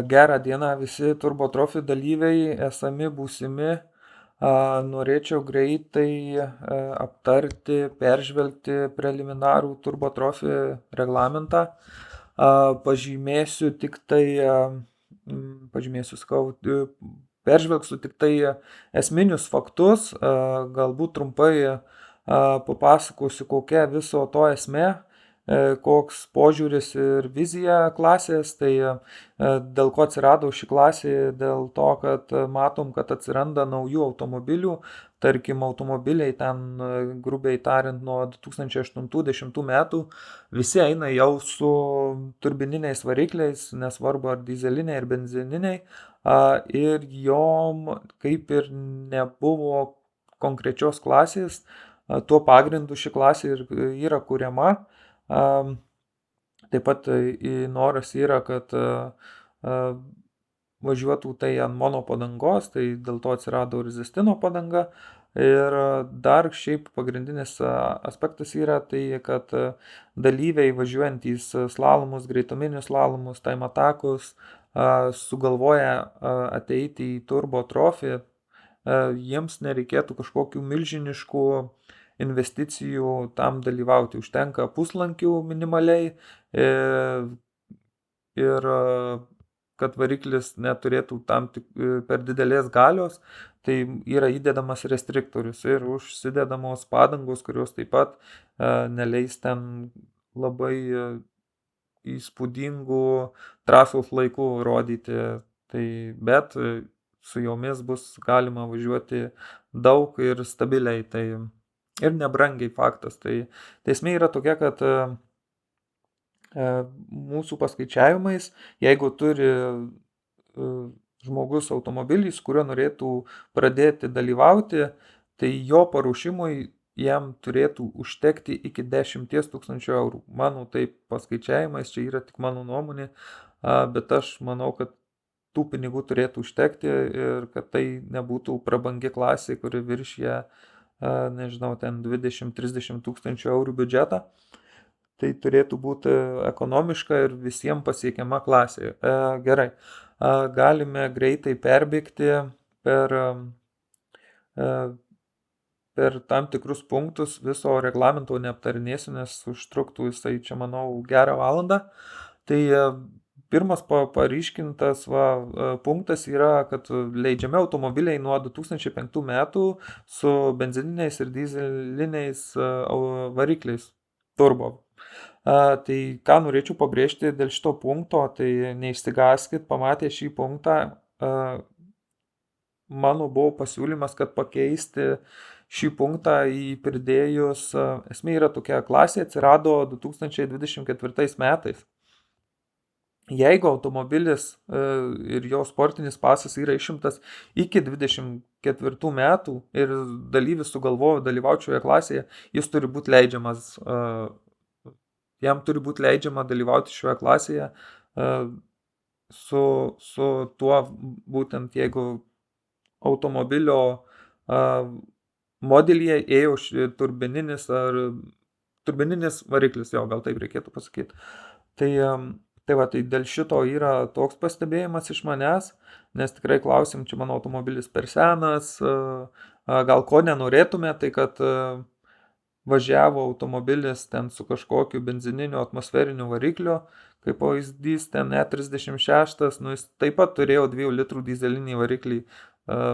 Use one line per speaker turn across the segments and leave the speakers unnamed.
Gerą dieną visi TurboTrophy dalyviai, esami, būsimi. Norėčiau greitai aptarti, peržvelgti preliminarų TurboTrophy reglamentą. Pažymėsiu tik tai, peržvelgsiu tik tai esminius faktus, galbūt trumpai papasakosiu, kokia viso to esmė, koks požiūris ir vizija klasės, tai dėl ko atsirado ši klasė, dėl to, kad matom, kad atsiranda naujų automobilių, tarkim automobiliai ten, grubiai tariant, nuo 2008-2010 metų visi eina jau su turbininiais varikliais, nesvarbu ar dizeliniai ar benzininiai, ir jom kaip ir nebuvo konkrečios klasės, tuo pagrindu ši klasė ir yra kuriama. Taip pat noras yra, kad važiuotų tai ant mono padangos, tai dėl to atsirado rezistino padanga. Ir dar šiaip pagrindinis aspektas yra tai, kad dalyviai važiuojantys slalomus, greituminius slalomus, time atakus, sugalvoja ateiti į TurboTrophy, jiems nereikėtų kažkokių milžiniškų investicijų tam dalyvauti. Užtenka puslankių minimaliai ir kad variklis neturėtų per didelės galios, tai yra įdedamas restriktorius ir užsidedamos padangos, kurios taip pat neleis ten labai įspūdingų trasos laikų rodyti, bet su jomis bus galima važiuoti daug ir stabiliai, tai ir nebrangiai faktas. Tai esmė yra tokia, kad mūsų paskaičiavimais, jeigu turi žmogus automobilį, su kuriuo norėtų pradėti dalyvauti, tai jo paruošimui jam turėtų užtekti iki 10 000 eurų. Mano taip paskaičiavimais, čia yra tik mano nuomonė, bet aš manau, kad tų pinigų turėtų užtekti ir kad tai nebūtų prabangi klasė, kuri viršyje, nežinau, ten 20-30 tūkstančių eurų biudžetą. Tai turėtų būti ekonomiška ir visiems pasiekiama klasė. Gerai, galime greitai perbėgti per tam tikrus punktus, viso reglamento neaptarinėsiu, nes užtruktų jisai čia, manau, gerą valandą. Tai pirmas paryškintas punktas yra, kad leidžiami automobiliai nuo 2005 metų su benzininiais ir dizeliniais varikliais turbo. Tai ką norėčiau pabrėžti dėl šito punkto, tai neišsigaskit, pamatę šį punktą, mano buvo pasiūlymas, kad pakeisti šį punktą į pridėjus, esmė yra tokia, klasė atsirado 2024 metais. Jeigu automobilis ir jo sportinis pasas yra išimtas iki 24 metų ir dalyvis sugalvojo dalyvauti šioje klasėje, jis turi būti leidžiamas, jam turi būti leidžiama dalyvauti šioje klasėje su tuo, būtent jeigu automobilio modelyje ėjo turbininis variklis, jo, gal taip reikėtų pasakyti. Tai dėl šito yra toks pastebėjimas iš manęs, nes tikrai klausim, čia mano automobilis per senas, gal ko nenorėtume, tai kad važiavo automobilis ten su kažkokiu benzininiu atmosferiniu varikliu, kaip pavyzdys, ten E36, jis taip pat turėjo 2 litrų dizelinį variklį,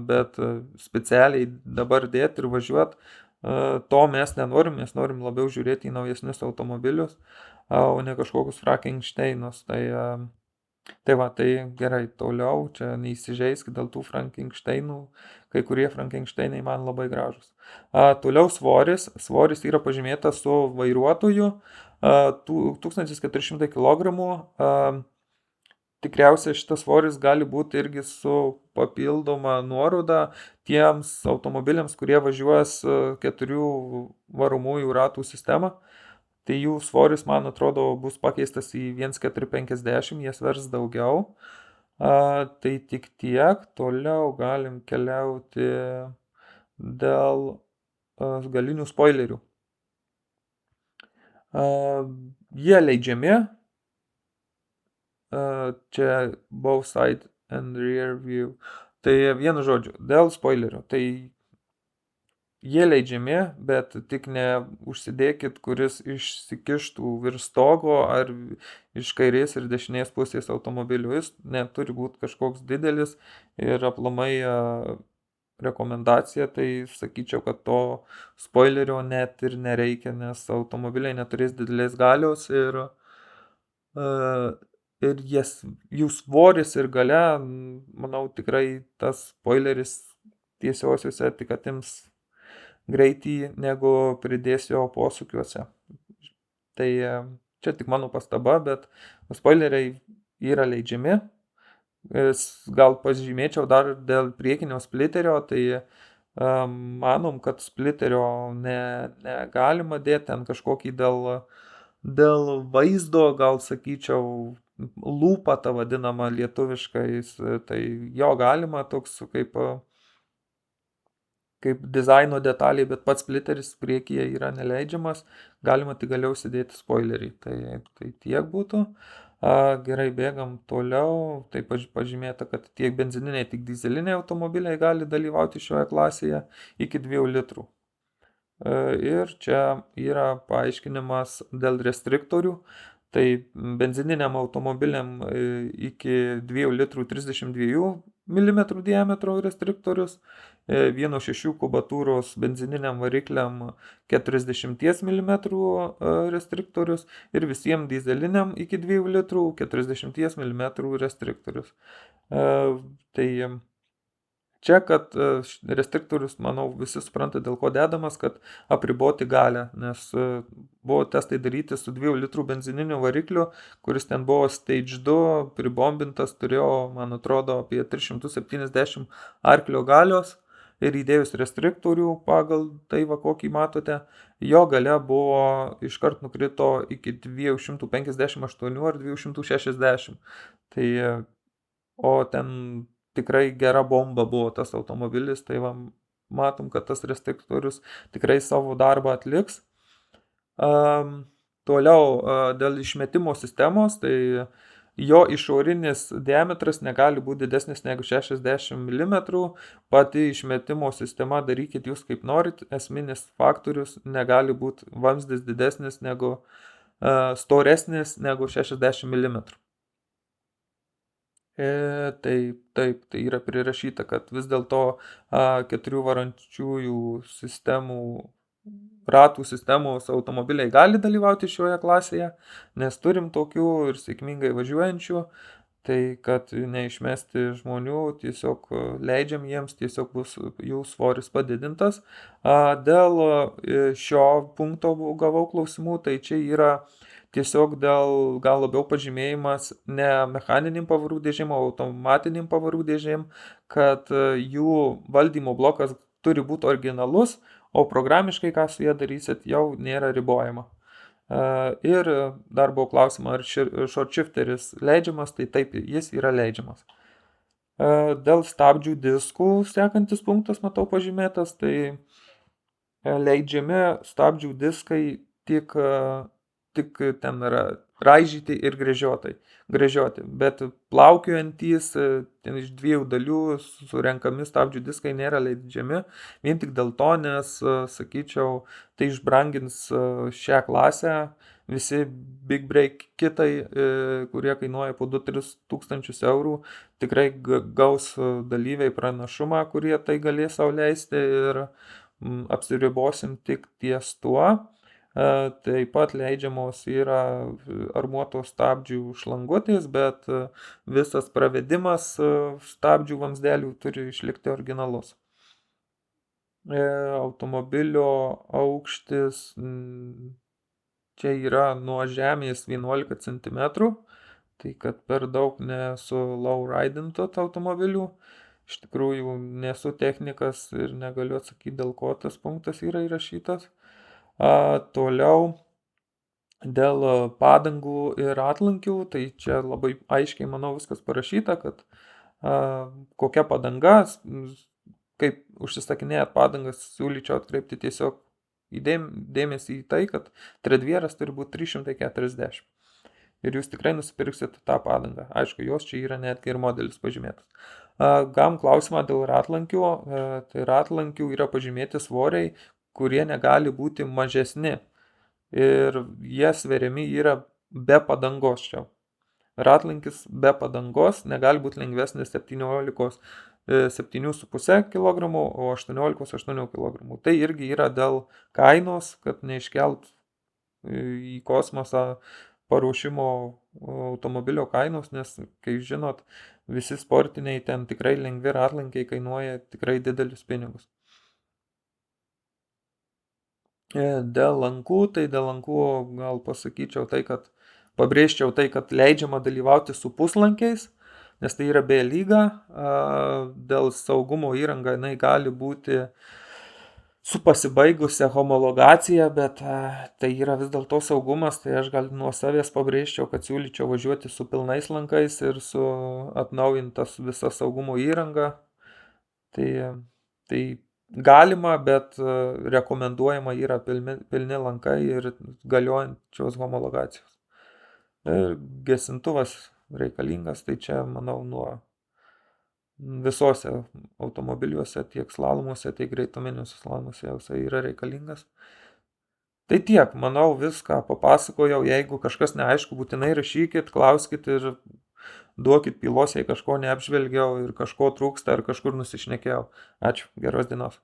bet specialiai dabar dėti ir važiuoti, to mes nenorim, mes norim labiau žiūrėti į naujesnius automobilius, o ne kažkokius Frankensteinus. Tai gerai, toliau, čia neįsižeiskit dėl tų Frankensteinų, kai kurie Frankensteinai man labai gražus. Toliau svoris yra pažymėtas su vairuotoju, 1400 kg, tikriausiai šitas svoris gali būti irgi su papildoma nuoroda tiems automobiliams, kurie važiuos 4 varomųjų ratų sistemą. Tai jų svoris, man atrodo, bus pakeistas į 1450, jie svers daugiau. Tai tik tiek, toliau galim keliauti dėl galinių spoilerių. Jie leidžiami, čia both side and rear view. Tai vienu žodžiu, dėl spoilerio, tai jie leidžiami, bet tik neužsidėkit, kuris išsikištų virš stogo ar iš kairės ir dešinės pusės automobilių. Jis neturi būti kažkoks didelis ir aplamai rekomendacija, tai sakyčiau, kad to spoilerio net ir nereikia, nes automobiliai neturės didelės galios ir jų svoris ir galia, manau, tikrai tas spoileris tiesiosiuose tik atims greitį, negu pridės jo posūkiuose. Tai čia tik mano pastaba, bet spoileriai yra leidžiami. Gal pažymėčiau dar dėl priekinio spliterio, tai manom, kad spliterio negalima dėti ten kažkokį dėl vaizdo, gal sakyčiau, lūpą tą vadinamą lietuviškais, tai jo galima toks kaip dizaino detalė, bet pats spliteris priekyje yra neleidžiamas, galima tik galiau užsidėti spoilerį, tai tiek būtų. Gerai, bėgam toliau, tai pažymėta, kad tiek benzininiai, tiek dizeliniai automobiliai gali dalyvauti šioje klasėje iki 2 litrų. Ir čia yra paaiškinimas dėl restriktorių, tai benzininiam automobiliam iki 2 litrų 32 mm diametro restriktorius, 1,6 kubatūros benzininiam varikliam 40 mm restriktorius ir visiems dizeliniam iki 2 litrų 40 mm restriktorius. Tai čia, kad restriktorius, manau, visi supranta, dėl ko dedamas, kad apriboti galę, nes buvo testai daryti su 2 litrų benzininiu varikliu, kuris ten buvo stage 2, pribombintas, turėjo, man atrodo, apie 370 arklio galios ir įdėjus restriktorių pagal tai, kokį matote, jo galia buvo iškart nukrito iki 258 ar 260. Tai, o ten tikrai gera bomba buvo tas automobilis, tai matom, kad tas restriktorius tikrai savo darbą atliks. Toliau dėl išmetimo sistemos, tai jo išorinis diametras negali būti didesnis negu 60 mm, pati išmetimo sistema darykit jūs kaip norit, esminis faktorius negali būti vamzdis didesnis negu storesnis negu 60 mm. Taip, tai yra prirašyta, kad vis dėlto 4 varančiųjų sistemų, ratų sistemos automobiliai gali dalyvauti šioje klasėje, nes turim tokių ir sėkmingai važiuojančių, tai kad neišmesti žmonių, tiesiog leidžiam jiems, tiesiog bus jų svoris padidintas. Dėl šio punkto gavau klausimų, tai čia yra tiesiog dėl gal labiau pažymėjimas ne mechaniniam pavarų dėžėm, o automatiniam pavarų dėžėm, kad jų valdymo blokas turi būti originalus, o programiškai, ką su jie darysit, jau nėra ribojama. Ir dar buvo klausima, ar short shifteris leidžiamas, tai taip, jis yra leidžiamas. Dėl stabdžių diskų sekantis punktas, matau pažymėtas, tai leidžiami stabdžių diskai tik ten yra raižyti ir gręžioti, bet plaukiojantys ten iš 2 dalių surenkami stabdžių diskai nėra leidžiami, vien tik dėl to, nes, sakyčiau, tai išbrangins šią klasę, visi big break kitai, kurie kainuoja po 2-3 tūkstančius eurų, tikrai gaus dalyviai pranašumą, kurie tai galės sau leisti ir apsiribosim tik ties tuo. Taip pat leidžiamos yra armuotos stabdžių šlanguotės, bet visas pravedimas stabdžių vamzdelių turi išlikti originalus. Automobilio aukštis čia yra nuo žemės 11 cm, tai kad per daug nesu lowridintot automobilių. Iš tikrųjų nesu technikas ir negaliu atsakyti, dėl ko tas punktas yra įrašytas. Toliau dėl padangų ir atlankių, tai čia labai aiškiai, manau, viskas parašyta, kad kokia padanga, kaip užsisakinėjat padangas, siūlyčiau atkreipti tiesiog dėmesį į tai, kad tredvieras turi būti 340. ir jūs tikrai nusipirksit tą padangą. Aišku, jos čia yra netgi ir modelis pažymėtas. Gavom klausimą dėl ratlankių. Tai ratlankių yra pažymėti svoriai, kurie negali būti mažesni. Ir jie sveriami yra be padangos čia. Ratlankis be padangos negali būti lengvesnis 7,5 kg, o 18,8 kg. Tai irgi yra dėl kainos, kad neiškelt į kosmosą paruošimo automobilio kainos, nes, kai žinot, visi sportiniai ten tikrai lengvi ratlankiai kainuoja tikrai didelius pinigus. Dėl lankų, gal pasakyčiau tai, kad pabrėžčiau tai, kad leidžiama dalyvauti su puslankiais, nes tai yra B lyga. Dėl saugumo įranga jinai gali būti su pasibaigusia homologacija, bet tai yra vis dėlto saugumas, tai aš gal nuo savęs pabrėžčiau, kad siūlyčiau važiuoti su pilnais lankais ir su atnaujintas visa saugumo įranga. Tai galima, bet rekomenduojama yra pilni lankai ir galiojančios homologacijos. Ir gesintuvas reikalingas, tai čia, manau, nuo visose automobiliuose, tiek slalomuose, tiek greituminiuose slalomuose jisai yra reikalingas. Tai tiek, manau, viską papasakojau. Jeigu kažkas neaišku, būtinai rašykit, klauskit ir duokit pylos, jei kažko neapžvelgiau ir kažko trūksta ar kažkur nusišnekėjau. Ačiū, geros dienos.